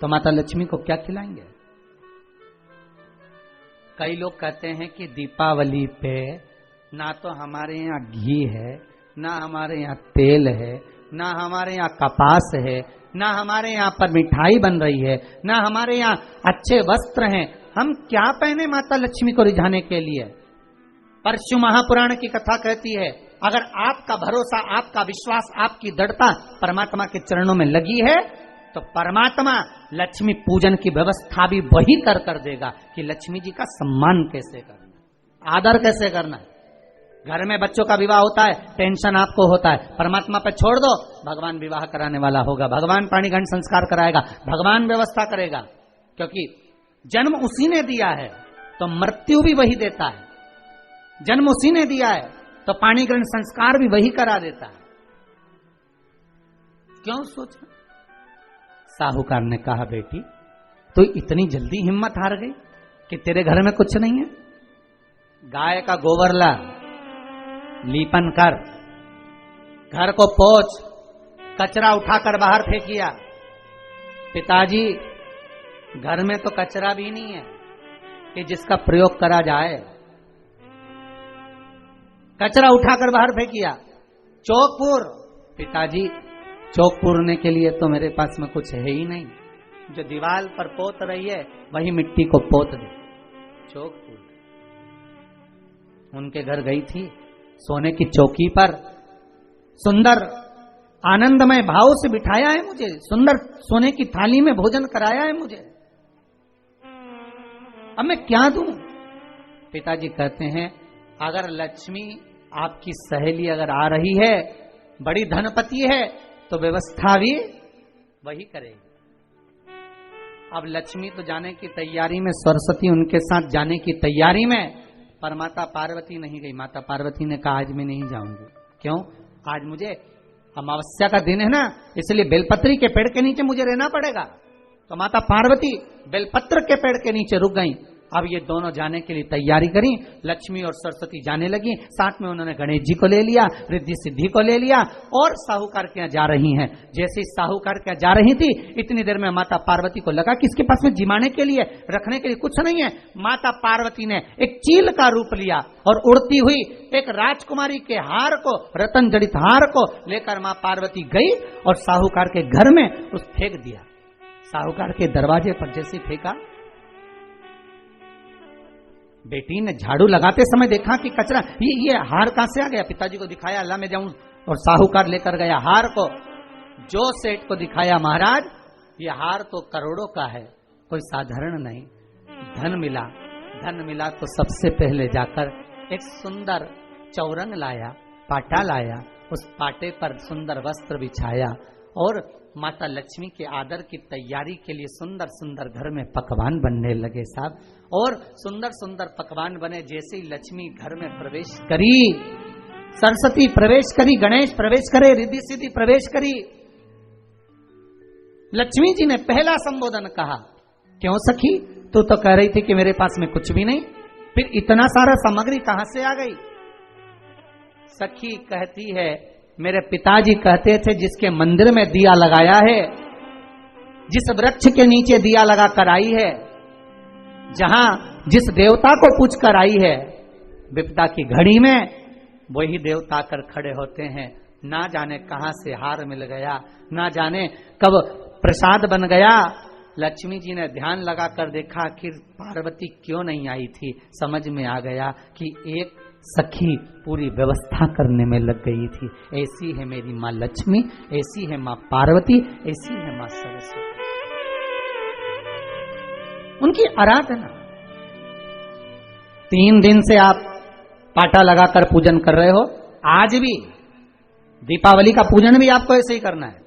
तो माता लक्ष्मी को क्या खिलाएंगे? कई लोग कहते हैं कि दीपावली पे ना तो हमारे यहाँ घी है, ना हमारे यहाँ तेल है, ना हमारे यहाँ कपास है, ना हमारे यहाँ पर मिठाई बन रही है, ना हमारे यहाँ अच्छे वस्त्र हैं, हम क्या पहने माता लक्ष्मी को रिझाने के लिए? परशु महापुराण की कथा कहती है, अगर आपका भरोसा, आपका विश्वास, आपकी दृढ़ता परमात्मा के चरणों में लगी है तो परमात्मा लक्ष्मी पूजन की व्यवस्था भी वही कर देगा कि लक्ष्मी जी का सम्मान कैसे करना, आदर कैसे करना है। घर में बच्चों का विवाह होता है, टेंशन आपको होता है, परमात्मा पे छोड़ दो, भगवान विवाह कराने वाला होगा, भगवान पाणिग्रहण संस्कार कराएगा, भगवान व्यवस्था करेगा, क्योंकि जन्म उसी ने दिया है तो मृत्यु भी वही देता है, जन्म उसी ने दिया है तो पाणिग्रहण संस्कार भी वही करा देता है। क्यों सोचना? साहूकार ने कहा, बेटी तो इतनी जल्दी हिम्मत हार गई कि तेरे घर में कुछ नहीं है? गाय का गोबर ला, लीपन कर, घर को पोंछ, कचरा उठाकर बाहर फेंकिया। पिताजी घर में तो कचरा भी नहीं है कि जिसका प्रयोग करा जाए, कचरा उठाकर बाहर फेंकिया। चौक पूर, पिताजी चौक पूरने के लिए तो मेरे पास में कुछ है ही नहीं, जो दीवार पर पोत रही है वही मिट्टी को पोत दे। चौक पूर। उनके घर गई थी, सोने की चौकी पर सुंदर आनंदमय भाव से बिठाया है मुझे, सुंदर सोने की थाली में भोजन कराया है मुझे, अब मैं क्या दूं? पिताजी कहते हैं, अगर लक्ष्मी आपकी सहेली अगर आ रही है, बड़ी धनपति है, तो व्यवस्था भी वही करेगी। अब लक्ष्मी तो जाने की तैयारी में, सरस्वती उनके साथ जाने की तैयारी में, पर माता पार्वती नहीं गई। माता पार्वती ने कहा, आज मैं नहीं जाऊंगी। क्यों? आज मुझे अमावस्या का दिन है ना, इसलिए बेलपत्री के पेड़ के नीचे मुझे रहना पड़ेगा। तो माता पार्वती बेलपत्र के पेड़ के नीचे रुक गई। अब ये दोनों जाने के लिए तैयारी करी, लक्ष्मी और सरस्वती जाने लगी, साथ में उन्होंने गणेश जी को ले लिया, रिद्धि सिद्धि को ले लिया, और साहूकार के यहाँ जा रही हैं। जैसे ही साहूकार के यहाँ जा रही थी, इतनी देर में माता पार्वती को लगा कि इसके पास में जिमाने के लिए, रखने के लिए कुछ नहीं है। माता पार्वती ने एक चील का रूप लिया और उड़ती हुई एक राजकुमारी के हार को, रतन जड़ित हार को लेकर मां पार्वती गई और साहूकार के घर में उस फेंक दिया। साहूकार के दरवाजे पर जैसे फेंका, बेटी ने झाड़ू लगाते समय देखा कि कचरा, ये हार कहां से आ गया? पिताजी को दिखाया, अल्लाह मैं जाऊं, और साहूकार लेकर गया हार को। जो सेठ को दिखाया, महाराज ये हार तो करोड़ों का है, कोई साधारण नहीं। धन मिला तो सबसे पहले जाकर एक सुंदर चौरंग लाया, पाटा लाया, उस पाटे पर सुंदर वस्त्र बिछाया और माता लक्ष्मी के आदर की तैयारी के लिए सुंदर सुंदर घर में पकवान बनने लगे साहब। और सुंदर सुंदर पकवान बने। जैसे ही लक्ष्मी घर में प्रवेश करी, सरस्वती प्रवेश करी, गणेश प्रवेश करे, रिद्धि सिद्धि प्रवेश करी, लक्ष्मी जी ने पहला संबोधन कहा, क्यों सखी, तू तो कह रही थी कि मेरे पास में कुछ भी नहीं, फिर इतना सारा सामग्री कहां से आ गई? सखी कहती है, मेरे पिताजी कहते थे, जिसके मंदिर में दिया लगाया है, जिस वृक्ष के नीचे दिया लगा कर आई है, जहां जिस देवता को पूछ कर आई है, विपदा की घड़ी में वही देवता कर खड़े होते हैं। ना जाने कहां से हार मिल गया, ना जाने कब प्रसाद बन गया। लक्ष्मी जी ने ध्यान लगा कर देखा, आखिर पार्वती क्यों नहीं आई थी। समझ में आ गया कि एक सखी पूरी व्यवस्था करने में लग गई थी। ऐसी है मेरी माँ लक्ष्मी, ऐसी है माँ पार्वती, ऐसी है माँ सरस्वती। उनकी आराधना 3 दिन से आप पाटा लगाकर पूजन कर रहे हो। आज भी दीपावली का पूजन भी आपको ऐसे ही करना है।